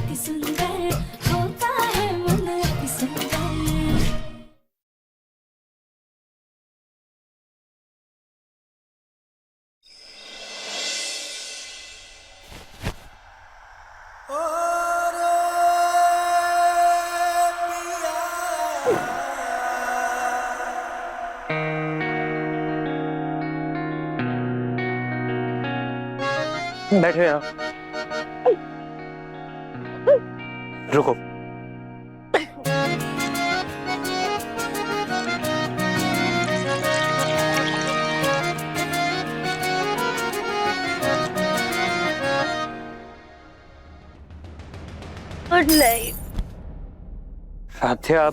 अति सुंदर होता है मन अति सुंदर। बैठो यहाँ। रुको। Good night. Radhya,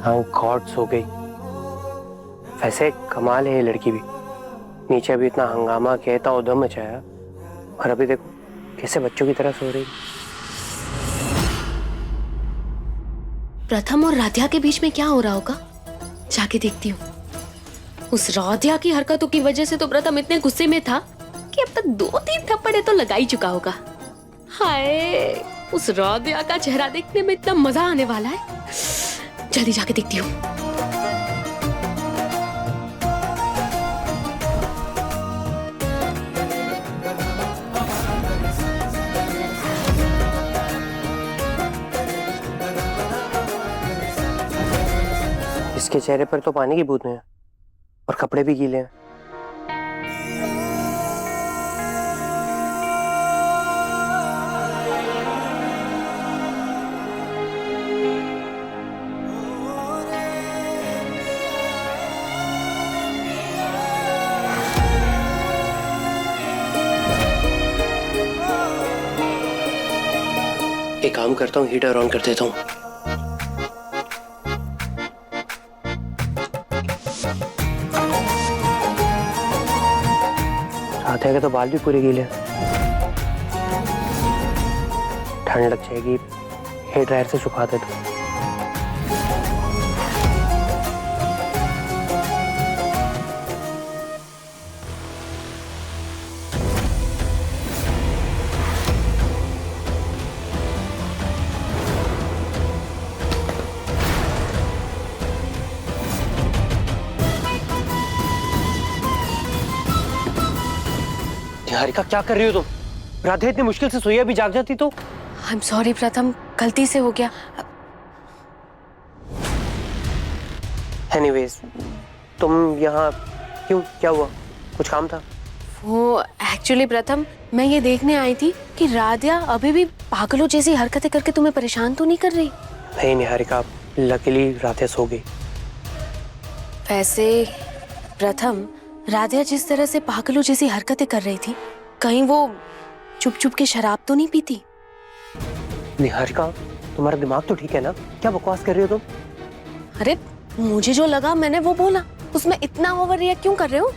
thank God सो गई। वैसे कमाल है ये लड़की भी, नीचे अभी इतना हंगामा किया, इतना उधम मचाया, और अभी देखो कैसे बच्चों की तरह सो रही। प्रथम और राध्या के बीच में क्या हो रहा होगा, जाके देखती हूँ। उस राध्या की हरकतों की वजह से तो प्रथम इतने गुस्से में था कि अब तक 2-3 थप्पड़े तो लगा ही चुका होगा। हाय, उस राध्या का चेहरा देखने में इतना मजा आने वाला है। जल्दी जाके देखती हूँ। इसके चेहरे पर तो पानी की बूंदें हैं और कपड़े भी गीले हैं। एक काम करता हूँ, हीटर ऑन कर देता हूँ। राध्या के तो बाल भी पूरे गीले हैं। ठंड लग जाएगी, हेयर ड्रायर से सुखा दे दो। निहारिका, क्या कर रही हो तुम? राधे इतनी मुश्किल से सोई, अभी जाग जाती तो। आई एम सॉरी प्रथम, गलती से हो गया। एनीवेज, तुम यहाँ क्यों, क्या हुआ? कुछ काम था? वो एक्चुअली प्रथम, मैं ये देखने आई थी कि राध्या अभी भी पागलों जैसी हरकतें करके तुम्हें परेशान तो नहीं कर रही। नहीं निहारिका, लकीली राधे सो गई। वैसे प्रथम, राध्या जिस तरह से पागलों जैसी हरकतें कर रही थी, कहीं वो चुप चुप के शराब तो नहीं पीती? निहारिका, तुम्हारा दिमाग तो ठीक है ना? क्या बकवास कर रही हो तुम? अरे मुझे जो लगा मैंने वो बोला, उसमें इतना ओवर रिएक्ट क्यों कर रहे हो?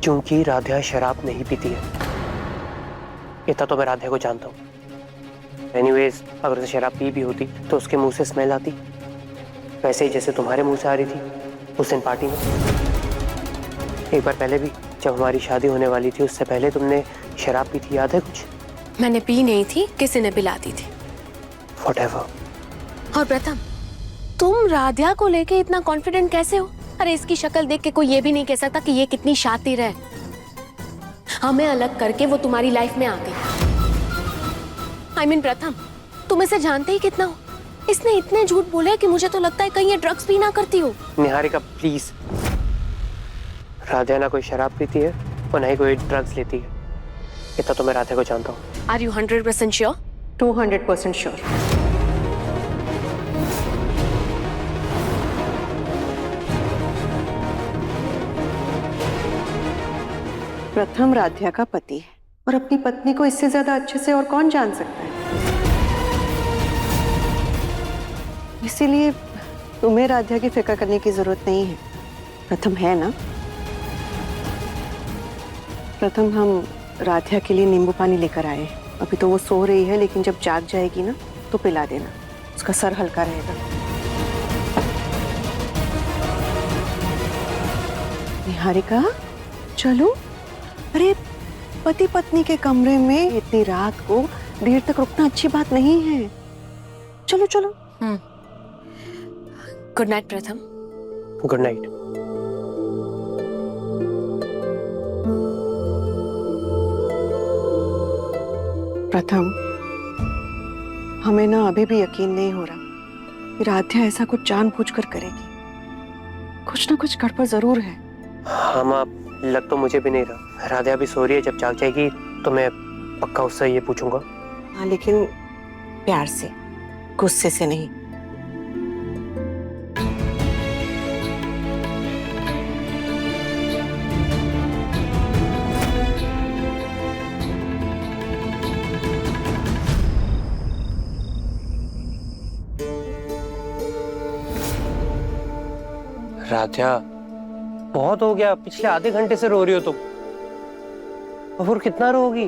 क्योंकि राधा शराब नहीं पीती है। इतना तो मैं राधा को जानता हूँ। एनीवेज, अगर उसे शराब पी भी होती तो उसके मुंह से स्मेल आती, वैसे ही जैसे तुम्हारे मुंह से आ रही थी उस दिन पार्टी में। एक बार पहले भी जब हमारी शादी होने वाली थी, उससे पहले तुमने शराब पी थी, याद है कुछ? मैंने पी नहीं थी, किसी ने पिला दी थी। Whatever. और प्रथम, तुम राध्या को लेके इतना कॉन्फिडेंट कैसे हो? अरे इसकी शक्ल देख के कोई ये भी नहीं कह सकता कि ये कितनी शातिर है। हमें अलग करके वो तुम्हारी लाइफ में आ गई। I mean, प्रथम, तुम इसे जानते ही कितना हो? इसने इतने झूठ बोले कि मुझे तो लगता है कहीं ये ड्रग्स भी ना करती हो। निहारिका प्लीज, राधा ना कोई शराब पीती है और ना ही कोई ड्रग्स लेती है। इतना तो मैं राधा को जानता हूँ। Are you 100% sure? 200% श्योर। प्रथम राध्या का पति है और अपनी पत्नी को इससे ज्यादा अच्छे से और कौन जान सकता है। इसीलिए तुम्हें राध्या की फिक्र करने की जरूरत नहीं है। प्रथम है ना? प्रथम, हम राध्या के लिए नींबू पानी लेकर आए। अभी तो वो सो रही है, लेकिन जब जाग जाएगी ना तो पिला देना, उसका सर हल्का रहेगा। निहारिका, चलो अरे पति पत्नी के कमरे में इतनी रात को देर तक रुकना अच्छी बात नहीं है। चलो चलो। गुड नाइट प्रथम। Good night. प्रथम, हमें ना अभी भी यकीन नहीं हो रहा कि राध्या ऐसा कुछ जानबूझकर करेगी। कुछ ना कुछ गड़बड़ जरूर है। हाँ माँ, लग तो मुझे भी नहीं रहा। राधा भी सो रही है, जब जाग जाएगी तो मैं पक्का उससे ये पूछूंगा। हाँ, लेकिन प्यार से, गुस्से से नहीं। राधा, बहुत हो गया। पिछले आधे घंटे से रो रही हो तुम। और कितना रोगी?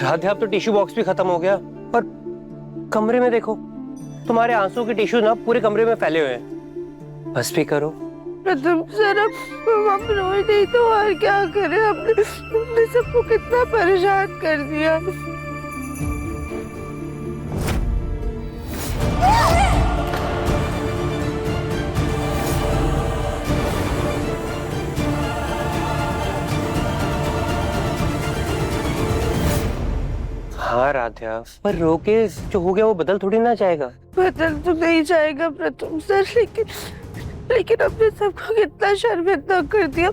राधा, अब तो टिश्यू बॉक्स भी खत्म हो गया और कमरे में देखो, तुम्हारे आंसू के टिश्यू ना पूरे कमरे में फैले हुए हैं। बस भी करो। प्रथम सर, अब हम रोए नहीं तो और क्या करें? हमने सबको कितना परेशान कर दिया। हाँ राधा, पर रोके जो हो गया वो बदल थोड़ी ना जाएगा। बदल तो नहीं जाएगा प्रथम सर, लेकिन हमने सबको कितना शर्मिंदा कर दिया।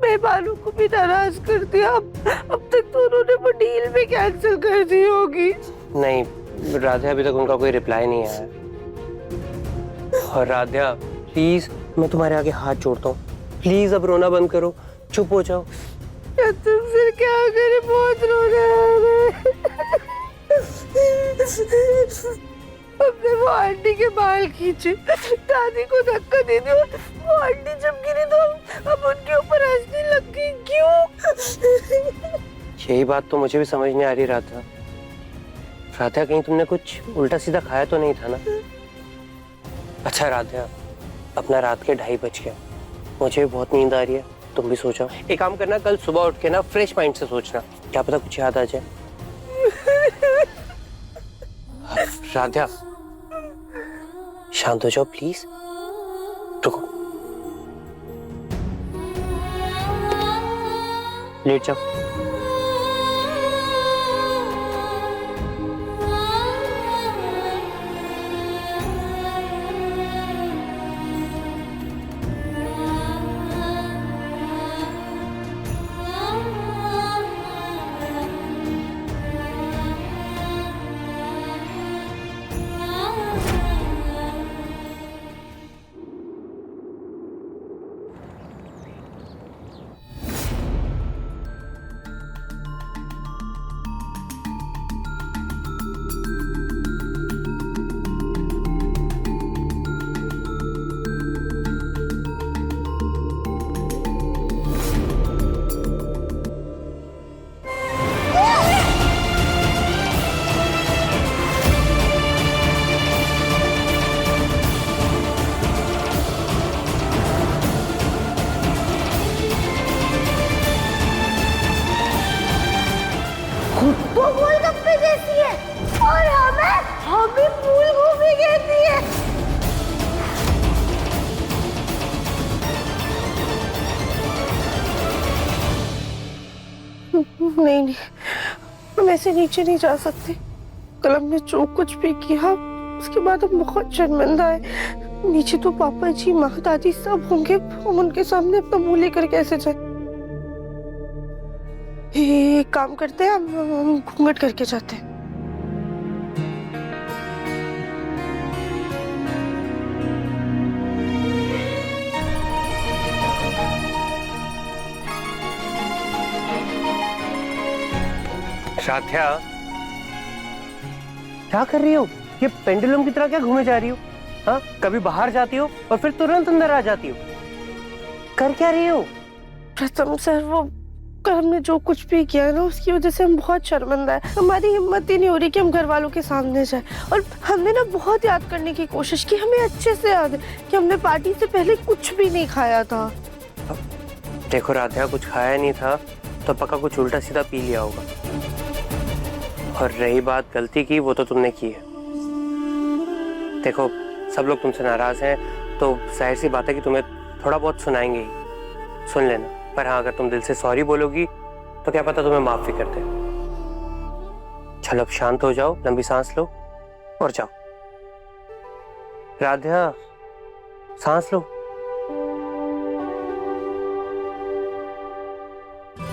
मेहमानों को भी नाराज कर दिया। अब तक तो उन्होंने वो डील भी कैंसिल कर दी होगी। नहीं राधा, अभी तक उनका कोई रिप्लाई नहीं आया। और राधा प्लीज, मैं तुम्हारे आगे हाथ जोड़ता हूँ, प्लीज अब रोना बंद करो, चुप हो जाओ। तुम फिर क्या करे, बहुत रोना आ रहा है। हमने वो आंटी के बाल खींचे, दादी को धक्का दे दिया, वो आंटी जब गिरी तो हम उनके ऊपर हंसने लग गए। क्यों? यही बात तो मुझे भी समझ नहीं आ रही राधा। राधा, कहीं तुमने कुछ उल्टा सीधा खाया तो नहीं था ना? अच्छा राधा, अपना रात के 2:30 बज गया, मुझे भी बहुत नींद आ रही है, तुम भी सो जाओ। एक काम करना, कल सुबह उठ के ना फ्रेश माइंड से सोचना, क्या पता कुछ याद आ जाए। राधा शांत हो जाओ प्लीज। रुको, लेट जाओ। वो गोलगप्पे जैसी है और हमें फूल गोभी कहती है। नहीं, हम ऐसे नीचे नहीं जा सकते। कल हमने जो कुछ भी किया उसके बाद हम बहुत शर्मिंदा है। नीचे तो पापा जी, माँ, दादी सब होंगे, हम उनके सामने अपना मुंह लेकर कैसे जाए? एक काम करते हैं, हम घूंघट करके जाते हैं। राधा, क्या कर रही हो? ये पेंडुलम की तरह क्या घूमे जा रही हो? हाँ, कभी बाहर जाती हो और फिर तुरंत अंदर आ जाती हो। कर क्या रही हो? प्रथम सर, वो कल हमने जो कुछ भी किया है ना, उसकी वजह से हम बहुत शर्मिंदा है। हमारी हिम्मत ही नहीं हो रही कि हम घर वालों के सामने जाए। और हमने ना बहुत याद करने की कोशिश की, हमें अच्छे से याद है कि हमने पार्टी से पहले कुछ भी नहीं खाया था। देखो राधिका, कुछ खाया नहीं था तो पक्का कुछ उल्टा सीधा पी लिया होगा। और रही बात गलती की, वो तो तुमने की है। देखो, सब लोग तुमसे नाराज हैं तो जाहिर सी बात है कि तुम्हें थोड़ा बहुत सुनाएंगे ही, सुन लेना। पर हाँ, अगर तुम दिल से सॉरी बोलोगी तो क्या पता तुम्हें माफ भी कर दे। चलो अब शांत हो जाओ, लंबी सांस लो और जाओ। राधिका, सांस लो,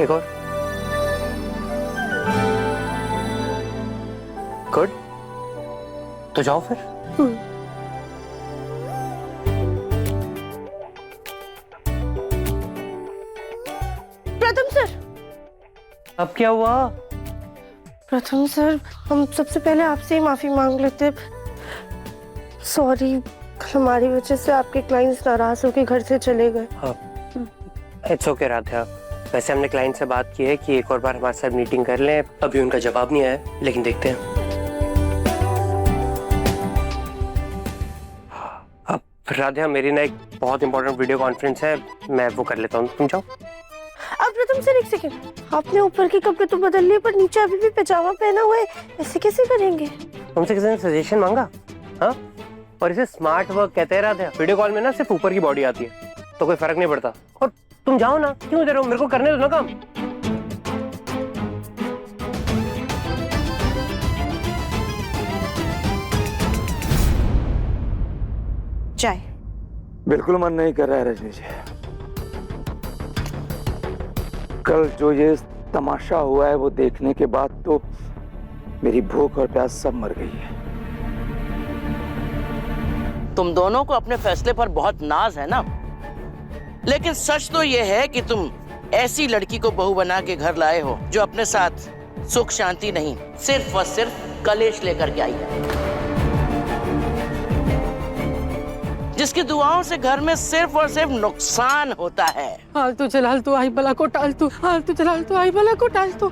एक और। गुड, तो जाओ फिर। प्रथम सर। अब क्या हुआ? प्रथम सर, हम सबसे पहले आपसे ही माफी मांग लेते। सॉरी, हमारी वजह से आपके क्लाइंट्स नाराज होकर घर से चले गए। It's okay Radhika. वैसे हमने क्लाइंट से बात की है कि एक और बार हमारे साथ मीटिंग कर लें। अभी उनका जवाब नहीं आया, लेकिन देखते हैं। अब राधिका, मेरी ना एक बहुत इंपॉर्टेंट वीडियो कॉन्फ्रेंस है, मैं वो कर लेता हूँ, तुम जाओ। अब प्रथम सर, एक सेकंड, आपने ऊपर के कपड़े तो बदल लिए पर नीचे अभी भी पजामा पहना हुआ है, ऐसे कैसे करेंगे? तुमसे किसी ने सजेशन मांगा? हाँ, और इसे स्मार्ट वर्क कहते हैं राधिका। वीडियो कॉल में ना सिर्फ ऊपर की बॉडी आती है तो कोई फर्क नहीं पड़ता। और तुम जाओ ना, क्यों दे रहे हो? मेरे को करने दो ना काम। चाय बिल्कुल मन नहीं कर रहा है रजनी जी। कल जो ये तमाशा हुआ है वो देखने के बाद तो मेरी भूख और प्यास सब मर गई है। तुम दोनों को अपने फैसले पर बहुत नाज है ना, लेकिन सच तो यह है कि तुम ऐसी लड़की को बहू बना के घर लाए हो जो अपने साथ सुख शांति नहीं, सिर्फ और सिर्फ कलेश लेकर के आई है, जिसकी दुआओं से घर में सिर्फ और सिर्फ नुकसान होता है। हालतू जलालतू आई भला को टालतू, हालतू जलालतू आई भला को टालतू,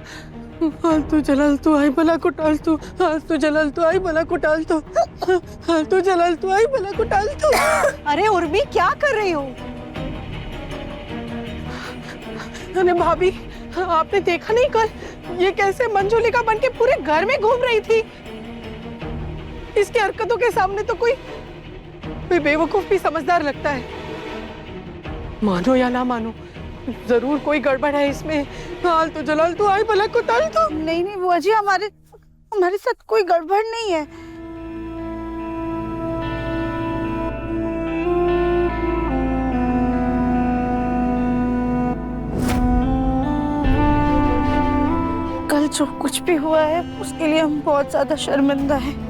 हालतू जलालतू आई भला को टालतू, हालतू जलालतू आई भला को टालतू, हालतू जलालतू आई भला को टालतू। अरे उर्मी, क्या कर रही हो? अरे भाभी, आपने देखा नहीं कल ये कैसे मंजुलिका बन के पूरे घर में घूम रही थी? इसकी हरकतों के सामने तो कोई बेवकूफ भी समझदार लगता है। मानो या ना मानो, जरूर कोई गड़बड़ है इसमें। हालतू जलालतू आई भला को टालतू। नहीं नहीं बुआ जी, हमारे साथ कोई गड़बड़ नहीं है। कल जो कुछ भी हुआ है उसके लिए हम बहुत ज्यादा शर्मिंदा हैं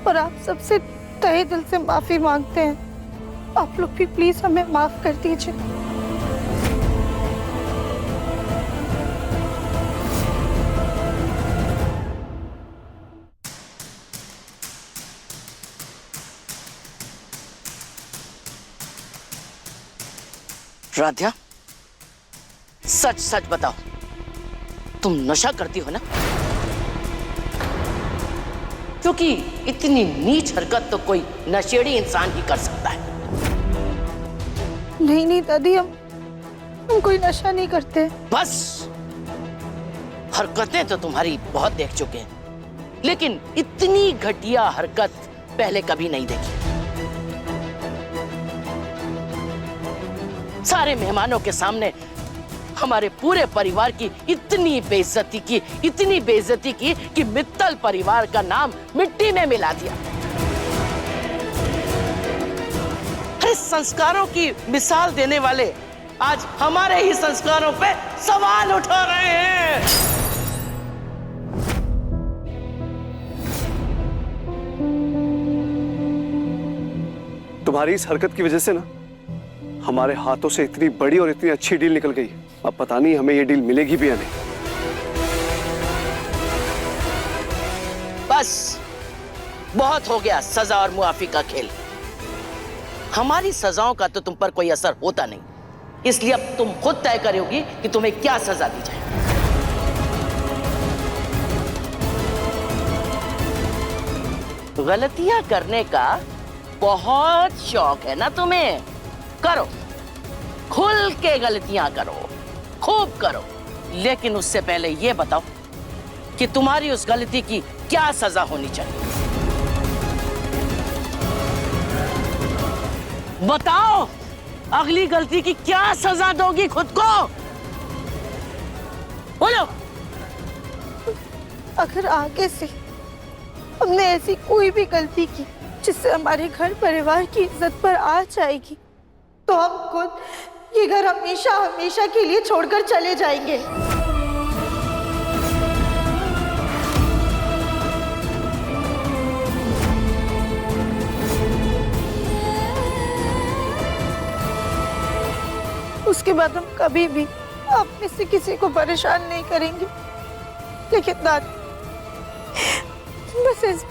और आप सबसे तहे दिल से माफी मांगते हैं। आप लोग भी प्लीज हमें माफ कर दीजिए। राध्या, सच सच बताओ, तुम नशा करती हो ना? क्योंकि इतनी नीच हरकत तो कोई नशेड़ी इंसान ही कर सकता है। नहीं नहीं दादी, हम कोई नशा नहीं करते। बस, हरकतें तो तुम्हारी बहुत देख चुके हैं, लेकिन इतनी घटिया हरकत पहले कभी नहीं देखी। सारे मेहमानों के सामने हमारे पूरे परिवार की इतनी बेइज्जती की कि मित्तल परिवार का नाम मिट्टी में मिला दिया। अरे संस्कारों की मिसाल देने वाले आज हमारे ही संस्कारों पे सवाल उठा रहे हैं। तुम्हारी इस हरकत की वजह से ना हमारे हाथों से इतनी बड़ी और इतनी अच्छी डील निकल गई। अब पता नहीं हमें ये डील मिलेगी भी या नहीं। बस, बहुत हो गया सजा और मुआफी का खेल। हमारी सजाओं का तो तुम पर कोई असर होता नहीं, इसलिए अब तुम खुद तय करोगी कि तुम्हें क्या सजा दी जाए। गलतियां करने का बहुत शौक है ना तुम्हें? करो, खुल के गलतियां करो, खूब करो, लेकिन उससे पहले ये बताओ कि तुम्हारी उस गलती की क्या सजा होनी चाहिए। बताओ, अगली गलती की क्या सजा दोगी खुद को? बोलो। अगर आगे से हमने ऐसी कोई भी गलती की जिससे हमारे घर परिवार की इज्जत पर आ जाएगी, तो हम खुद ये घर हमेशा हमेशा के लिए छोड़कर चले जाएंगे। उसके बाद हम कभी भी आप में से किसी को परेशान नहीं करेंगे। लेकिन दादी, बस इस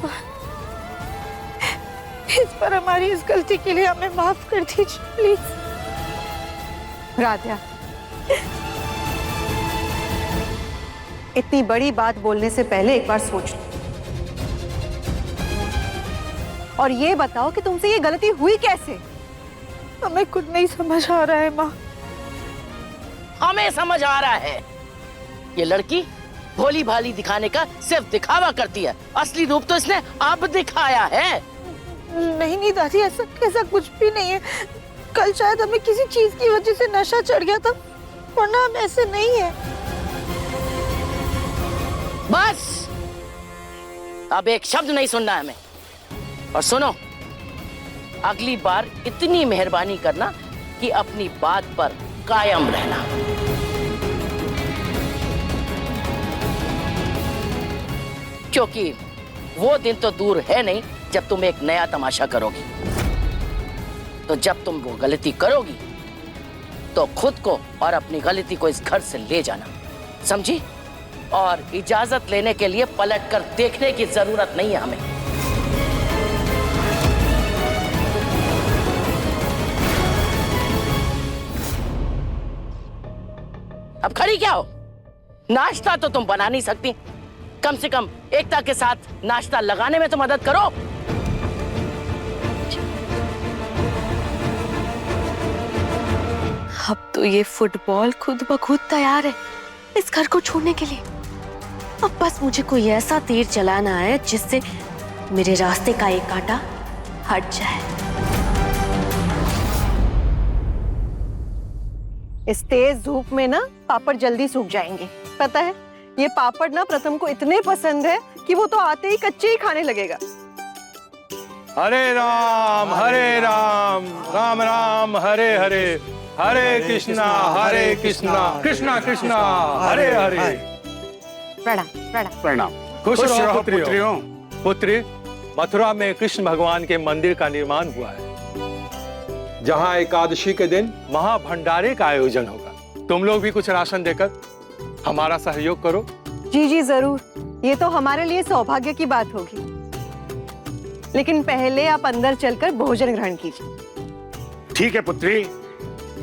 बार हमारी इस गलती के लिए हमें माफ कर दीजिए प्लीज। राधा, इतनी बड़ी बात बोलने से पहले एक बार सोच लो और ये बताओ कि तुमसे ये गलती हुई कैसे? हमें खुद नहीं समझ आ रहा है माँ। हमें समझ आ रहा है। ये लड़की भोली भाली दिखाने का सिर्फ दिखावा करती है, असली रूप तो इसने अब दिखाया है। नहीं नहीं दादी, ऐसा कुछ भी नहीं है। कल शायद हमें किसी चीज की वजह से नशा चढ़ गया था, वरना हम ऐसे नहीं है। बस अब एक शब्द नहीं सुनना है हमें। और सुनो, अगली बार इतनी मेहरबानी करना कि अपनी बात पर कायम रहना। क्योंकि वो दिन तो दूर है नहीं जब तुम एक नया तमाशा करोगी। तो जब तुम वो गलती करोगी तो खुद को और अपनी गलती को इस घर से ले जाना, समझी? और इजाजत लेने के लिए पलटकर देखने की जरूरत नहीं है हमें। अब खड़ी क्या हो? नाश्ता तो तुम बना नहीं सकती, कम से कम एकता के साथ नाश्ता लगाने में तो मदद करो। अब तो ये फुटबॉल खुद ब खुद तैयार है इस घर को छोड़ने के लिए। अब बस मुझे कोई ऐसा तीर चलाना है जिससे मेरे रास्ते का एक कांटा हट जाए। इस तेज धूप में ना पापड़ जल्दी सूख जाएंगे। पता है, ये पापड़ ना प्रथम को इतने पसंद है कि वो तो आते ही कच्चे ही खाने लगेगा। हरे राम राम राम हरे हरे, हरे कृष्णा कृष्णा कृष्णा हरे हरे। प्रणाम प्रणाम प्रणाम। खुश रहो पुत्रियों। पुत्री, मथुरा में कृष्ण भगवान के मंदिर का निर्माण हुआ है, जहाँ एकादशी के दिन महाभंडारे का आयोजन होगा। तुम लोग भी कुछ राशन देकर हमारा सहयोग करो। जी जी जरूर, ये तो हमारे लिए सौभाग्य की बात होगी। लेकिन पहले आप अंदर चलकर भोजन ग्रहण कीजिए। ठीक है पुत्री,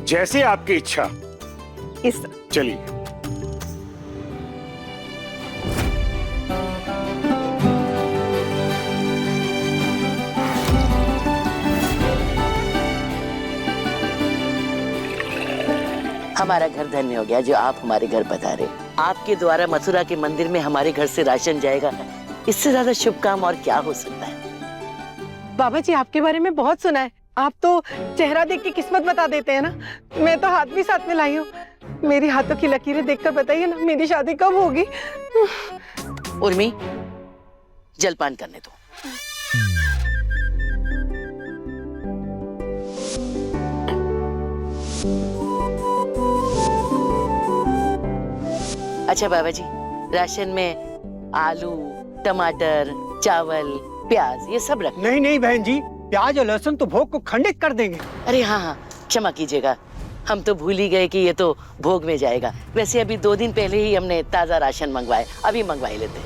जैसे आपकी इच्छा। इस चलिए। हमारा घर धन्य हो गया जो आप हमारे घर पधारे। आपके द्वारा मथुरा के मंदिर में हमारे घर से राशन जाएगा, इससे ज्यादा शुभ काम और क्या हो सकता है। बाबा जी, आपके बारे में बहुत सुना है। आप तो चेहरा देख के किस्मत बता देते हैं ना। मैं तो हाथ भी साथ में लाई हूँ। मेरी हाथों की लकीरें देखकर बताइए ना, मेरी शादी कब होगी? उर्मी, जलपान करने दो। अच्छा बाबा जी, राशन में आलू, टमाटर, चावल, प्याज ये सब रख। नहीं नहीं बहन जी, प्याज और लहसुन तो भोग को खंडित कर देंगे। अरे हाँ हाँ, क्षमा कीजिएगा, हम तो भूल ही गए कि ये तो भोग में जाएगा। वैसे अभी 2 दिन पहले ही हमने ताजा राशन मंगवाए, अभी मंगवा ही लेते।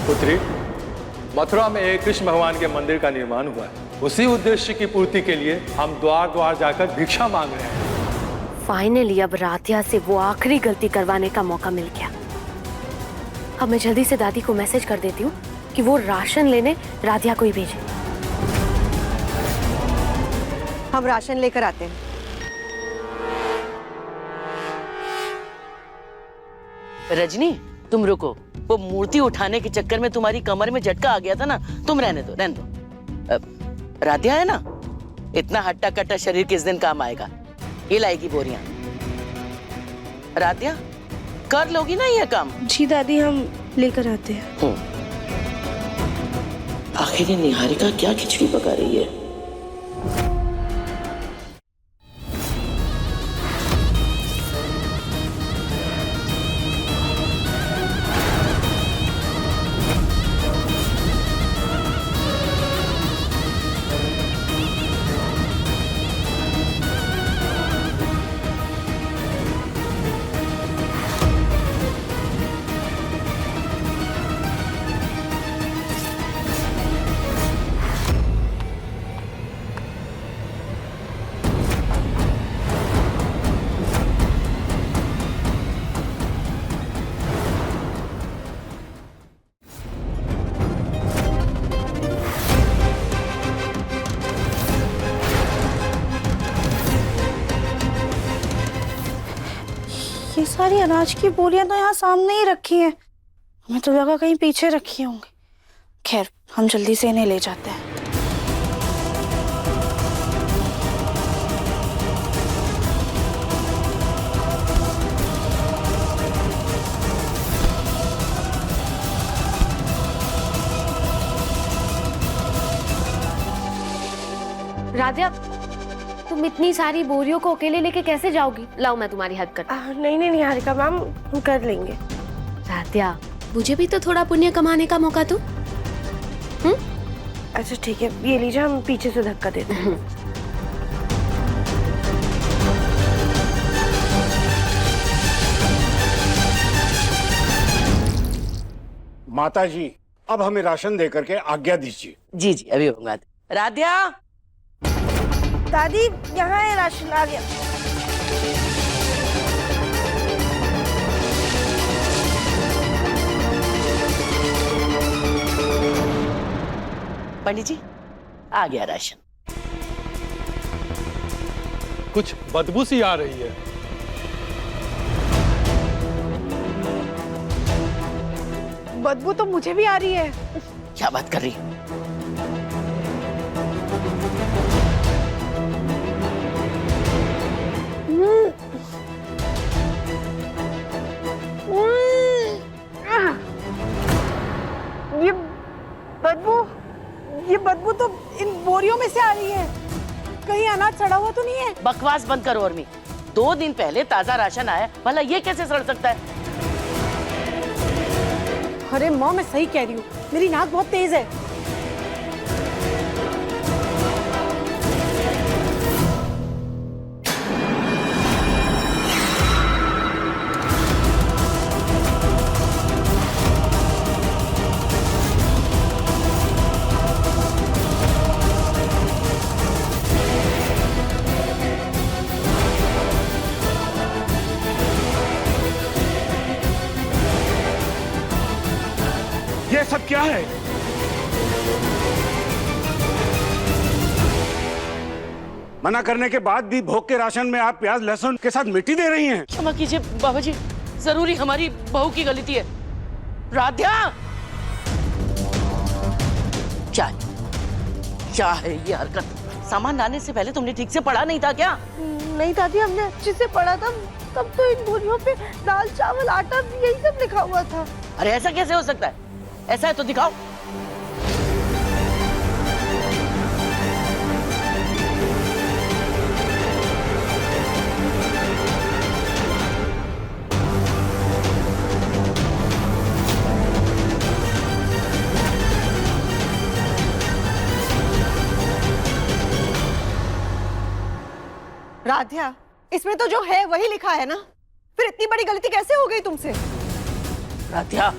पुत्री, मथुरा में एक कृष्ण भगवान के मंदिर का निर्माण हुआ है। उसी उद्देश्य की पूर्ति के लिए हम द्वार द्वार जाकर भिक्षा मांग रहे हैं। फाइनली अब राधिया से वो आखिरी गलती करवाने का मौका मिल गया। अब मैं जल्दी से दादी को मैसेज कर देती हूँ कि वो राशन लेने राधिया को ही भेजे। हम राशन लेकर आते हैं। रजनी, तुम रुको। वो मूर्ति उठाने के चक्कर में तुम्हारी कमर में झटका आ गया था ना, तुम रहने दो, रहने दो। राधिया है ना, इतना हट्टा कट्टा शरीर किस दिन काम आएगा। ये लाएगी बोरियां। राधिया, कर लोगी ना ये काम? जी दादी, हम लेकर आते हैं। आखिर ये निहारिका क्या खिचड़ी पका रही है? ये सारी अनाज की बोरियां तो यहाँ सामने ही रखी हैं। हमें तो लगा कहीं पीछे रखी होंगी। खैर, हम जल्दी से इन्हें ले जाते हैं। राधिया, तुम इतनी सारी बोरियों को अकेले लेके कैसे जाओगी? लाओ मैं तुम्हारी हेल्प करती हूँ। नहीं नहीं निहारिका मैम, हम कर लेंगे। राधिया, मुझे भी तो थोड़ा पुण्य कमाने का मौका दो। अच्छा ठीक है, ये लीजिए, हम पीछे से धक्का देते हैं। माता जी, अब हमें राशन देकर के आज्ञा दीजिए। जी जी, अभी होगा। राधिया, दादी यहाँ है, राशन आ गया। पंडित जी, आ गया राशन। कुछ बदबू सी आ रही है। बदबू तो मुझे भी आ रही है। क्या बात कर रही है? ये बदबू तो इन बोरियों में से आ रही है। कहीं अनाज सड़ा हुआ तो नहीं है? बकवास बंद करो उर्मी। 2 दिन पहले ताजा राशन आया, भला ये कैसे सड़ सकता है? अरे माँ, मैं सही कह रही हूँ, मेरी नाक बहुत तेज है। ये सब क्या है? मना करने के बाद भी भोग के राशन में आप प्याज लहसुन के साथ मिट्टी दे रही हैं। क्षमा कीजिए बाबा जी, जरूरी हमारी बहू की गलती है। राधिया, क्या है ये हरकत? सामान लाने से पहले तुमने ठीक से पढ़ा नहीं था क्या? नहीं दादी, हमने अच्छे से पढ़ा था। तब तो इन बोरियों पे दाल चावल आटा यही सब लिखा हुआ था। अरे ऐसा कैसे हो सकता है? ऐसा है तो दिखाओ। राधिया, इसमें तो जो है वही लिखा है ना, फिर इतनी बड़ी गलती कैसे हो गई तुमसे? राधिया,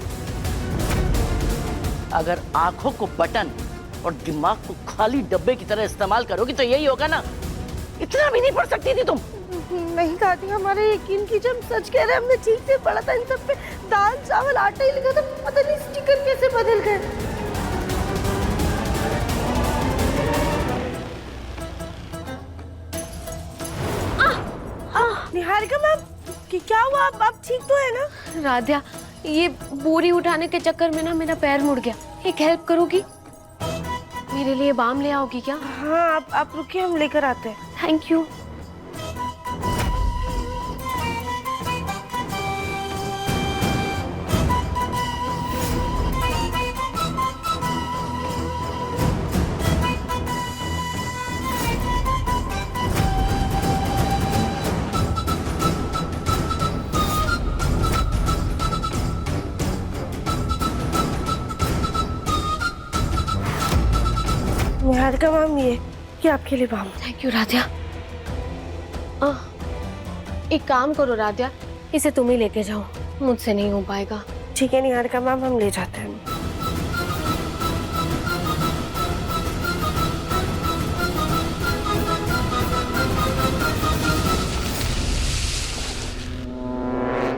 अगर आंखों को बटन और दिमाग को खाली डब्बे की तरह इस्तेमाल करोगी तो यही होगा ना। इतना भी नहीं पढ़ सकती थी तुम। नहीं दादी, हमारे यकीन कीजिए, हम सच कह रहे हैं, हमने ठीक से पढ़ा था। इन सब पे दाल चावल आटा ही लिखा था, पता नहीं स्टिकर कैसे बदल गए। निहारिका मैम, क्या हुआ? आप ठीक तो है ना? राध्या, ये बोरी उठाने के चक्कर में ना मेरा पैर मुड़ गया। एक हेल्प करोगी? मेरे लिए बाम ले आओगी क्या? हाँ, आप रुकिए, हम लेकर आते हैं। Thank you. निहारिका मैम, ये आपके लिए बाम। Thank you Radhya. एक काम करो राध्या, इसे तुम ही लेके जाओ, मुझसे नहीं हो पाएगा। ठीक है निहारिका मैम, हम ले जाते हैं।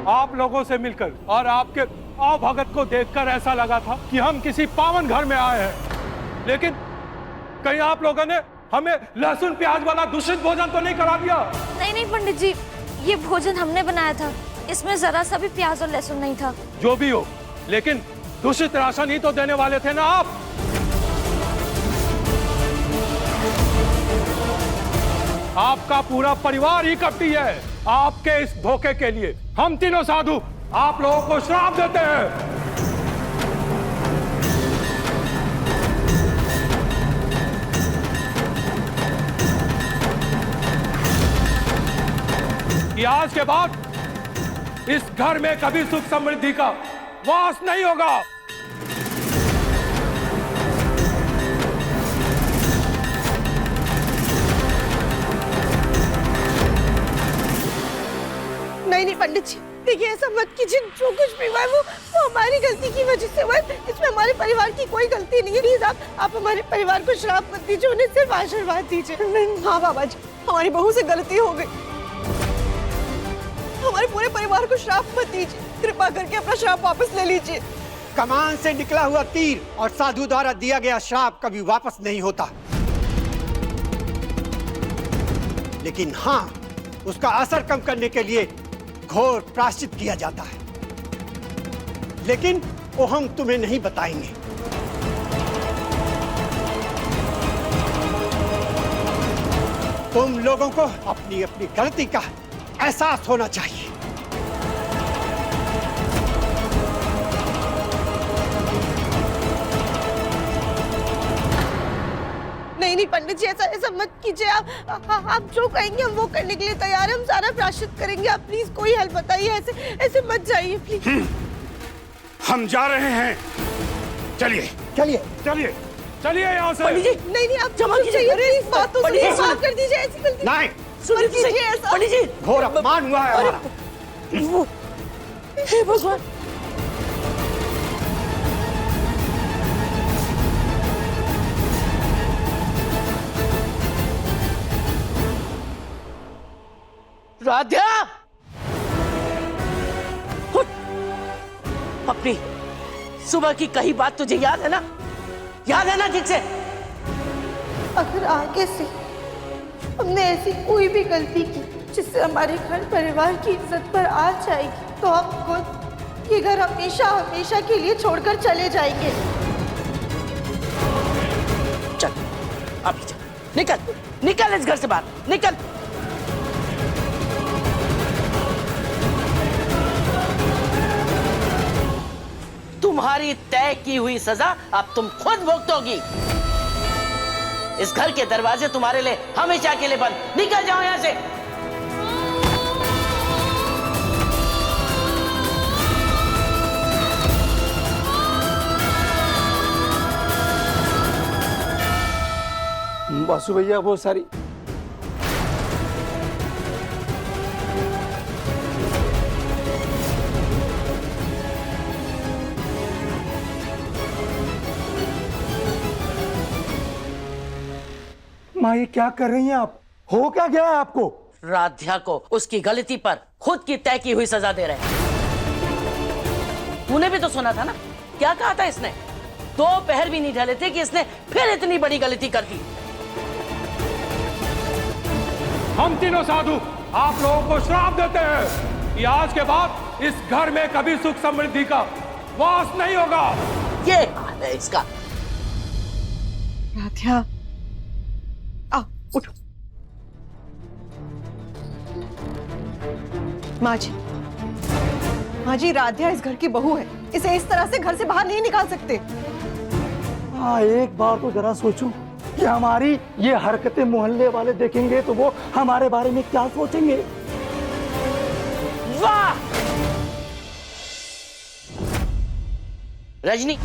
आप लोगों से मिलकर और आपके आवभगत को देखकर ऐसा लगा था कि हम किसी पावन घर में आए हैं, लेकिन कहीं आप लोगों ने हमें लहसुन प्याज वाला दूषित भोजन तो नहीं करा दिया? नहीं पंडित जी, ये भोजन हमने बनाया था, इसमें जरा सा भी प्याज और लहसुन नहीं था। जो भी हो, लेकिन दूषित राशन ही तो देने वाले थे ना आप। आपका पूरा परिवार ही कपटी है। आपके इस धोखे के लिए हम तीनों साधु आप लोगों को श्राप देते हैं। कि आज के बाद इस घर में कभी सुख समृद्धि का वास नहीं होगा। नहीं पंडित जी, देखिए ऐसा मत कीजिए। जो कुछ भी हुआ है वो हमारी गलती की वजह से हुआ है। इसमें हमारे परिवार की कोई गलती नहीं है। प्लीज आप हमारे परिवार को श्राप मत दीजिए, उन्हें सिर्फ आशीर्वाद दीजिए। हाँ बाबा जी, हमारी बहू से गलती हो गई, हमारे पूरे परिवार को श्राप मत दीजिए। कृपा करके अपना श्राप वापस ले लीजिए। कमान से निकला हुआ तीर और साधु द्वारा दिया गया श्राप कभी वापस नहीं होता, लेकिन हाँ, उसका असर कम करने के लिए घोर प्रायश्चित किया जाता है, लेकिन वो हम तुम्हें नहीं बताएंगे। तुम लोगों को अपनी अपनी गलती का एहसास होना चाहिए। नहीं पंडित जी, ऐसा मत कीजिए। आप जो कहेंगे हम वो करने के लिए तैयार हैं। हम सारा प्रायश्चित करेंगे। आप प्लीज कोई हेल्प बताइए, ऐसे मत जाइए प्लीज। हम जा रहे हैं। चलिए चलिए चलिए चलिए यहाँ से। पंडित जी, नहीं आप जमा कीजिए, बात तो सुनिए, माफ कर दीजिए। ऐसी गलती नहीं, सुनिए कीजिए ऐसा। पंडित जी, घोर अपमान हुआ है हमारा। हे भगवान, राध्या, उठ। अपनी सुबह की कही बात तुझे याद है ना? याद है ना ठीक से? अगर आगे से हमने ऐसी कोई भी गलती की जिससे हमारे घर परिवार की इज्जत पर आ जाएगी, तो हम खुद ये घर हमेशा हमेशा के लिए छोड़कर चले जाएंगे। चल, अभी चल, निकल, निकल इस घर से बाहर, निकल। तुम्हारी तय की हुई सजा अब तुम खुद भुगतोगी। इस घर के दरवाजे तुम्हारे लिए हमेशा के लिए बंद। निकल जाओ यहां से। वासु भैया, वो सारी माँ ये क्या कर रही हैं आप? हो क्या गया है आपको? राध्या को उसकी गलती पर खुद की तय की हुई सजा दे रहे हैं। तूने भी तो सुना था ना, क्या कहा था इसने? 2 पहर भी नहीं ढले थे कि इसने फिर इतनी बड़ी गलती कर दी। हम तीनों साधु आप लोगों को श्राप देते हैं कि आज के बाद इस घर में कभी सुख समृद्धि का वास नहीं होगा। ये हाल है इसका। राध्या, आओ उठो। माँ जी, राध्या इस घर की बहू है, इसे इस तरह से घर से बाहर नहीं निकाल सकते। हाँ, एक बार तो जरा सोचो कि हमारी ये हरकतें मोहल्ले वाले देखेंगे तो वो हमारे बारे में क्या सोचेंगे। वाह रजनी,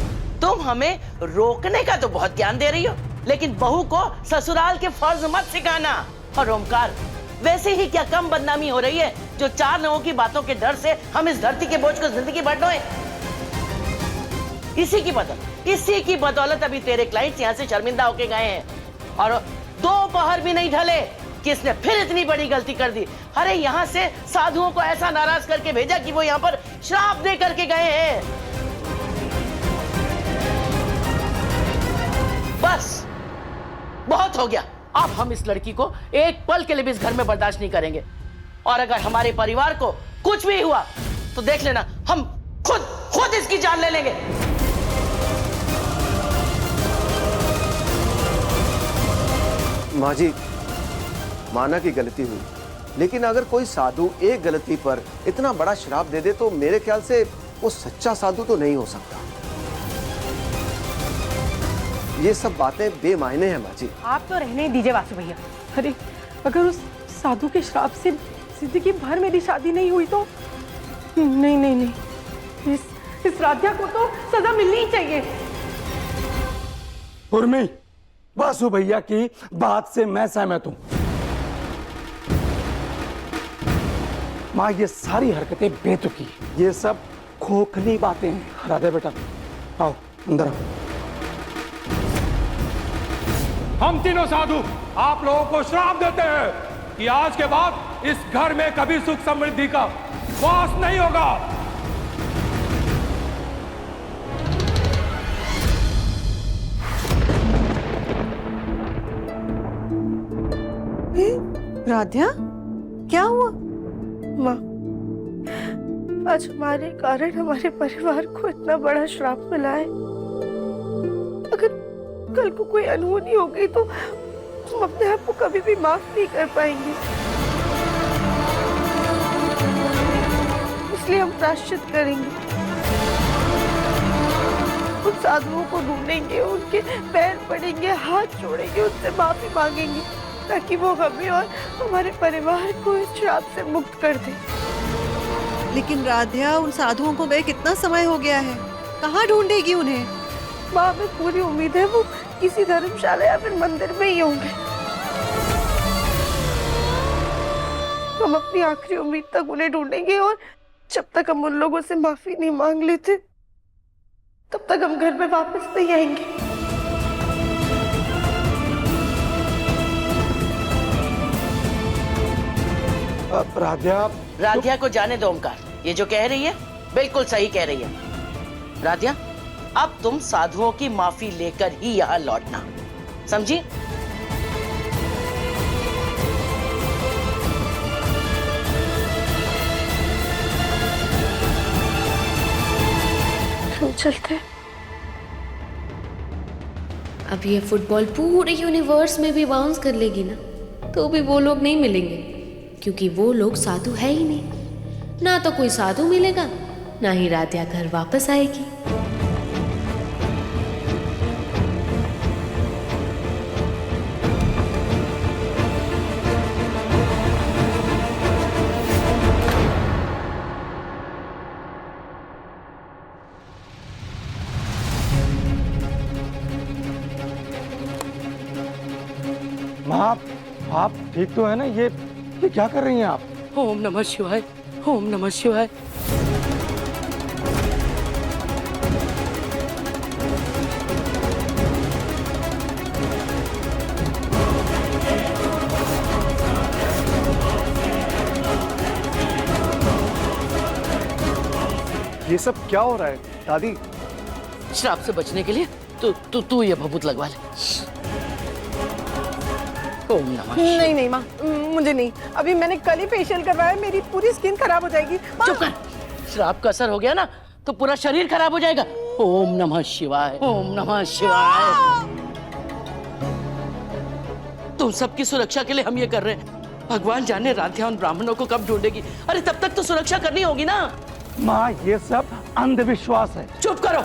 तुम हमें रोकने का तो बहुत ज्ञान दे रही हो, लेकिन बहू को ससुराल के फर्ज मत सिखाना। और ओमकार, वैसे ही क्या कम बदनामी हो रही है जो 4 लोगों की बातों के डर से हम इस धरती के बोझ को जिंदगी भर ढोए। इसी की बदौलत अभी तेरे क्लाइंट्स यहाँ से शर्मिंदा होके गए हैं, और 2 पहर भी नहीं ढले कि इसने फिर इतनी बड़ी गलती कर दी। अरे यहाँ से साधुओं को ऐसा नाराज करके भेजा कि वो यहाँ पर श्राप दे करके गए हैं। बस बहुत हो गया। अब हम इस लड़की को एक पल के लिए भी इस घर में बर्दाश्त नहीं करेंगे, और अगर हमारे परिवार को कुछ भी हुआ तो देख लेना, हम खुद इसकी जान ले लेंगे। माँ जी, माना की गलती हुई, लेकिन अगर कोई साधु एक गलती पर इतना बड़ा श्राप दे दे तो मेरे ख्याल से वो सच्चा साधु तो नहीं हो सकता। ये सब बातें बेमायने हैं माँ जी। आप तो रहने दीजिए वासु भैया। अरे अगर उस साधु के श्राप से जिंदगी भर मेरी शादी नहीं हुई तो नहीं, इस राध्या को तो सजा मिलनी ही चाहिए। उर्मी, वासु भैया की बात से मैं सहमत हूं। माँ, ये सारी हरकतें बेतुकी, ये सब खोखली बातें हैं। राधे बेटा, आओ अंदर आओ। हम तीनों साधु आप लोगों को श्राप देते हैं कि आज के बाद इस घर में कभी सुख समृद्धि का वास नहीं होगा। राध्या, क्या हुआ? माँ, आज हमारे कारण हमारे परिवार को इतना बड़ा श्राप मिला है। अगर कल को कोई अनहोनी हो गई तो हम अपने आप को कभी भी माफ नहीं कर पाएंगे। इसलिए हम प्रायश्चित करेंगे, उन साधुओं को ढूंढेंगे, उनके पैर पड़ेंगे, हाथ जोड़ेंगे, उनसे माफी मांगेंगे ताकि वो हमें और हमारे परिवार को इस श्राप से मुक्त कर दे। लेकिन राध्या, उन साधुओं को गए कितना समय हो गया है, कहाँ ढूंढेगी उन्हें? माँ, हमें पूरी उम्मीद है वो किसी धर्मशाला या फिर मंदिर में ही होंगे। हम अपनी आखिरी उम्मीद तक उन्हें ढूंढेंगे, और जब तक हम उन लोगों से माफी नहीं मांग लेते तब तक हम घर में वापस नहीं आएंगे। राध्या को जाने दो ओमकार, ये जो कह रही है बिल्कुल सही कह रही है। राध्या, अब तुम साधुओं की माफी लेकर ही यहाँ लौटना, समझी? चलते। अब ये फुटबॉल पूरे यूनिवर्स में भी बाउंस कर लेगी ना, तो भी वो लोग नहीं मिलेंगे, क्योंकि वो लोग साधु है ही नहीं। ना तो कोई साधु मिलेगा, ना ही राध्या घर वापस आएगी। माँ, आप ठीक तो है ना? ये क्या कर रही हैं आप? ओम नमः शिवाय, ओम नमः शिवाय। ये सब क्या हो रहा है दादी? श्राप से बचने के लिए तू ये भभूत लगवा ले। ओम नमः शिवाय। नहीं नहीं माँ, मुझे नहीं। अभी मैंने कल ही फेशियल करवाया, मेरी पूरी स्किन खराब हो जाएगी। चुप कर। श्राप का असर हो गया ना तो पूरा शरीर खराब हो जाएगा। ओम नमः शिवाय, ओम नमः शिवाय। तुम सबकी सुरक्षा के लिए हम ये कर रहे हैं। भगवान जाने राध्या उन ब्राह्मणों को कब ढूंढेगी। अरे तब तक तो सुरक्षा करनी होगी ना। माँ ये सब अंधविश्वास है। चुप करो।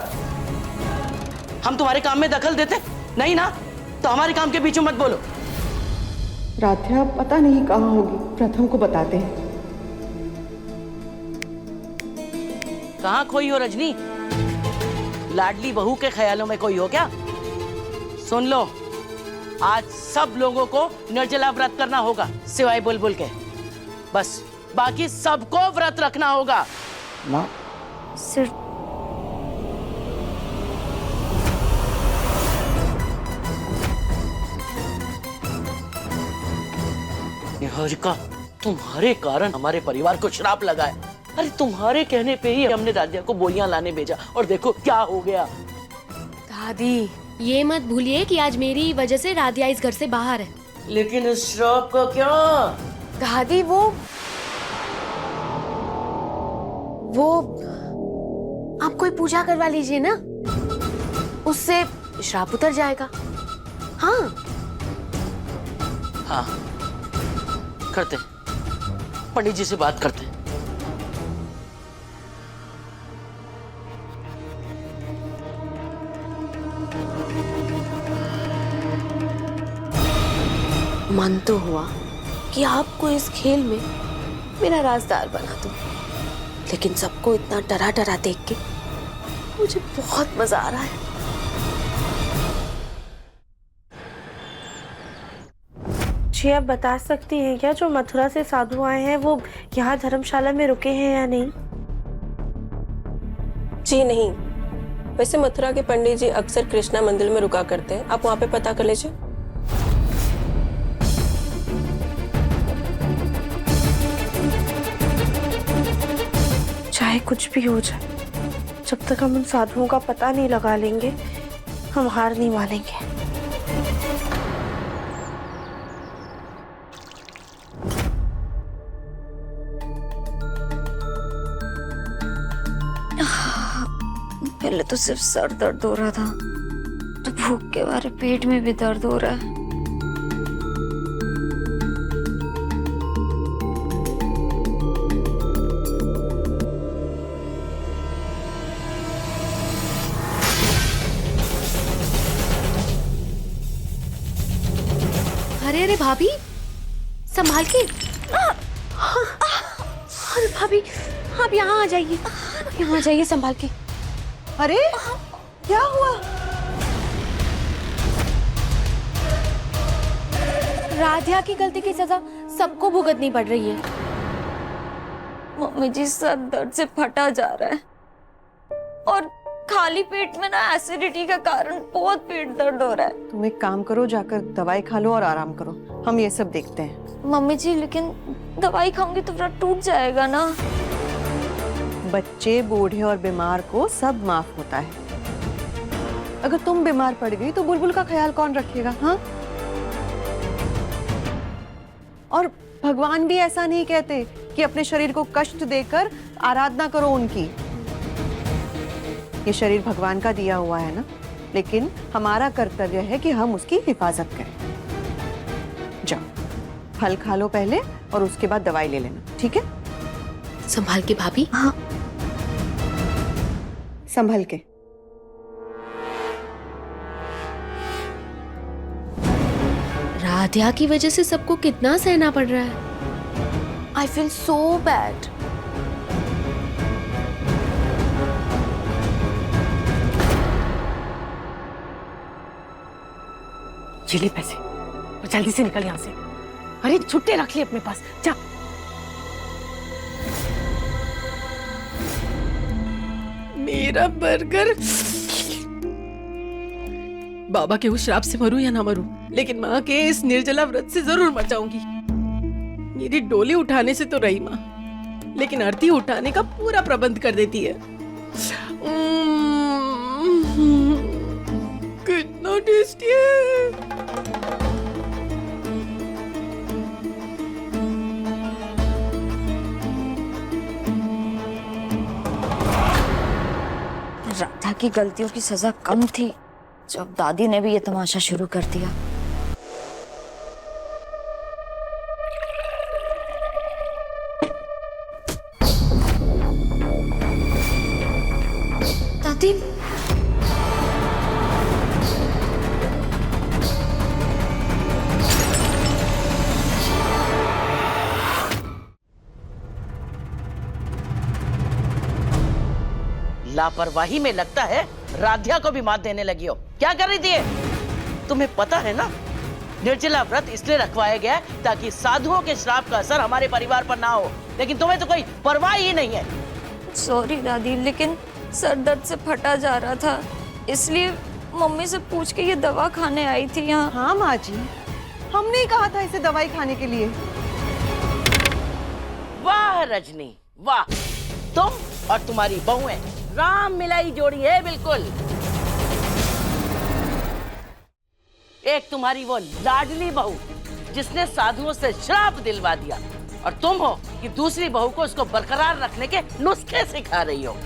हम तुम्हारे काम में दखल देते नहीं ना, तो हमारे काम के बीच में मत बोलो। राध्या पता नहीं कहाँ होगी, प्रथम को बताते हैं। कहाँ खोई हो रजनी? लाडली बहू के ख्यालों में कोई हो क्या? सुन लो, आज सब लोगों को निर्जला व्रत करना होगा सिवाय बुलबुल के। बस बाकी सबको व्रत रखना होगा। माँ सिर्फ निहारिका, तुम्हारे कारण हमारे परिवार को श्राप लगा है। अरे तुम्हारे कहने पे ही हमने राध्या को बोलियां लाने भेजा और देखो क्या हो गया। दादी ये मत भूलिए कि आज मेरी वजह से राधिया इस घर से बाहर है। लेकिन इस श्राप का क्या? दादी वो आप कोई पूजा करवा लीजिए ना, उससे श्राप उतर जाएगा। हाँ हाँ करते, पंडित जी से बात करते। मन तो हुआ कि आपको इस खेल में मेरा राजदार बना दूं, लेकिन सबको इतना डरा डरा देख के मुझे बहुत मजा आ रहा है। जी आप बता सकती हैं क्या जो मथुरा से साधु आए हैं वो यहाँ धर्मशाला में रुके हैं या नहीं? जी नहीं, वैसे मथुरा के पंडित जी अक्सर कृष्णा मंदिर में रुका करते हैं, आप वहाँ पे पता कर लीजिए। चाहे कुछ भी हो जाए, जब तक हम उन साधुओं का पता नहीं लगा लेंगे हम हार नहीं मानेंगे। पहले तो सिर्फ सर दर्द हो रहा था, तो भूख के मारे पेट में भी दर्द हो रहा है। अरे अरे भाभी संभाल के। अरे भाभी आप यहाँ आ जाइए, यहाँ आ जाइए संभाल के। अरे क्या हुआ? राधिया की गलती की सजा सबको भुगतनी पड़ रही है। मम्मी जी सर दर्द से फटा जा रहा है और खाली पेट में ना एसिडिटी का कारण बहुत पेट दर्द हो रहा है। तुम एक काम करो, जाकर दवाई खा लो और आराम करो, हम ये सब देखते हैं। मम्मी जी लेकिन दवाई खाऊंगी तो व्रत टूट जाएगा ना। बच्चे, बूढ़े और बीमार को सब माफ होता है। अगर तुम बीमार पड़ गई तो बुलबुल का ख्याल कौन रखेगा? हाँ, और भगवान भी ऐसा नहीं कहते कि अपने शरीर को कष्ट देकर आराधना करो उनकी। ये शरीर भगवान का दिया हुआ है ना, लेकिन हमारा कर्तव्य है कि हम उसकी हिफाजत करें। जाओ फल खा लो पहले और उसके बाद दवाई ले लेना, ठीक है? संभाल के भाभी। हाँ संभल के। राधिया की वजह से सबको कितना सहना पड़ रहा है। I feel so bad. ये ले पैसे और जल्दी से निकल यहाँ से। अरे छुट्टे रख लिए अपने पास, जा। मेरा बर्गर। बाबा के उस श्राप से मरूं या ना मरूं, लेकिन माँ के इस निर्जला व्रत से जरूर मर जाऊंगी। मेरी डोली उठाने से तो रही माँ, लेकिन आरती उठाने का पूरा प्रबंध कर देती है। कितना टेस्टी है। राधा की गलतियों की सजा कम थी जब दादी ने भी ये तमाशा शुरू कर दिया। दादी, लापरवाही में लगता है राध्या को भी मात देने लगी हो। क्या कर रही थी ये? तुम्हें पता है ना, निर्जला व्रत इसलिए रखवाया गया है ताकि साधुओं के श्राप का असर हमारे परिवार पर ना हो, लेकिन तुम्हें तो कोई परवाह ही नहीं है। सॉरी दादी, लेकिन सर दर्द से फटा जा रहा था, इसलिए मम्मी से पूछ के ये दवा खाने आई थी यहाँ। हाँ माँ जी, हमने ही कहा था इसे दवाई खाने के लिए। वाह रजनी वाह, तुम और तुम्हारी बहुएं राम मिलाई जोड़ी है बिल्कुल। एक तुम्हारी वो लाडली बहू जिसने साधुओं से श्राप दिलवा दिया, और तुम हो कि दूसरी बहू को उसको बरकरार रखने के नुस्खे सिखा रही हो।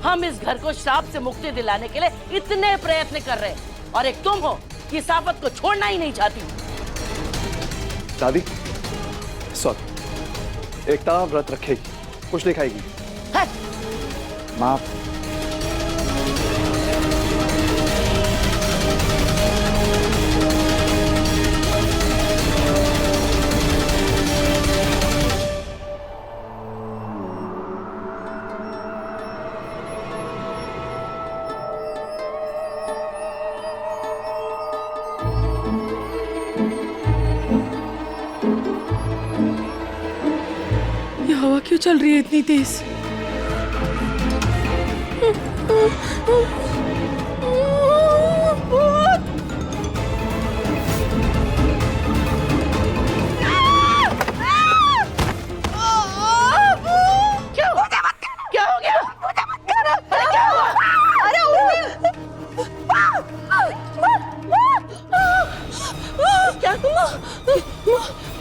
हम इस घर को श्राप से मुक्ति दिलाने के लिए इतने प्रयत्न कर रहे हैं, और एक तुम हो कि इस आफत को छोड़ना ही नहीं चाहती। दादी सॉरी, एकता व्रत रखेगी, कुछ नहीं खाएगी। माफ। ये हवा क्यों चल रही है इतनी तेज?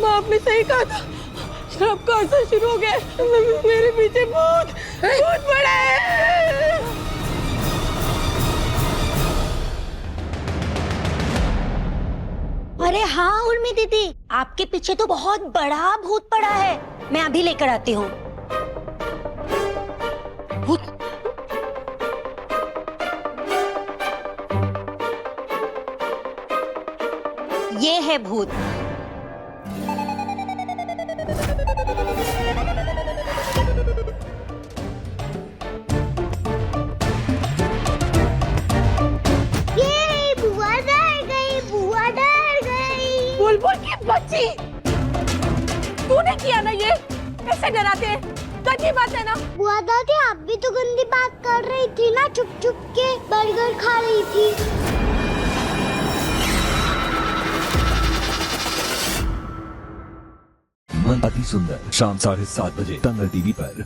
आपने सही कहा था, श्राप का असर शुरू हो गया। मेरे पीछे भूत बड़ा है। अरे हाँ उर्मी दीदी, आपके पीछे तो बहुत बड़ा भूत पड़ा है। मैं अभी लेकर आती हूँ। ये है भूत। बुलबुल की बच्ची, तूने किया ना ये? कैसे डराते हैं? गंदी बात है ना। बुआ दादी, आप भी तो गंदी बात कर रही थी ना, चुप चुप के बर्गर खा रही थी। मन अति सुंदर, शाम 7:30 बजे, दंगल टीवी पर।